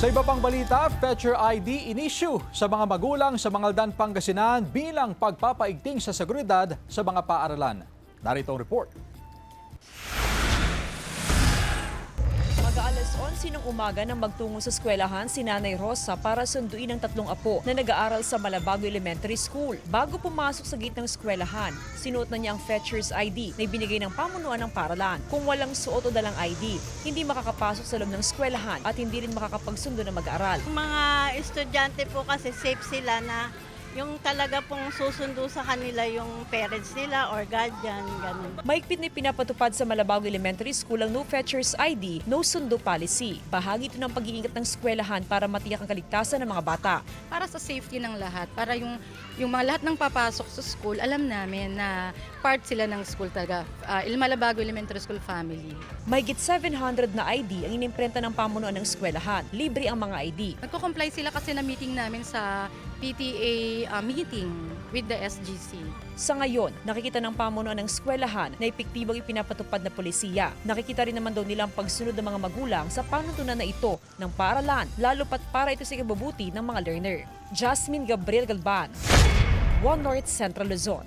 Sa iba pang balita, Fetcher ID in-issue sa mga magulang sa Mangaldan, Pangasinan bilang pagpapaigting sa seguridad sa mga paaralan. Narito ang report. Mag-aalas 11 ng umaga nang magtungo sa eskwelahan si Nanay Rosa para sunduin ang 3 apo na nag-aaral sa Malabago Elementary School. Bago pumasok sa gate ng eskwelahan, sinuot na niya ang Fetcher's ID na ibinigay ng pamunuan ng paaralan. Kung walang suot o dalang ID, hindi makakapasok sa loob ng eskwelahan at hindi rin makakapagsundo na mag-aaral. Mga estudyante po kasi safe sila na yung talaga pong susundo sa kanila yung parents nila or guardian, ganun. Mahigpit na pinapatupad sa Malabago Elementary School ang No Fetcher's ID, No Sundo Policy. Bahagi ito ng pag-iingat ng eskwelahan para matiyak ang kaligtasan ng mga bata. Para sa safety ng lahat, para yung mga lahat ng papasok sa school, alam namin na part sila ng school talaga, Malabago Elementary School family. Mahigit 700 na ID ang inimprenta ng pamunuan ng eskwelahan. Libre ang mga ID. Nagko-comply sila kasi na meeting namin sa PTA meeting with the SGC. Sa ngayon, nakikita ng pamunuan ng eskwelahan na epektibong ipinapatupad na polisiya. Nakikita rin naman daw nilang pagsunod ng mga magulang sa panuntunan na ito ng paaralan, lalo pat para ito sa ikabubuti ng mga learner. Jasmine Gabriel Galban, One North Central Luzon.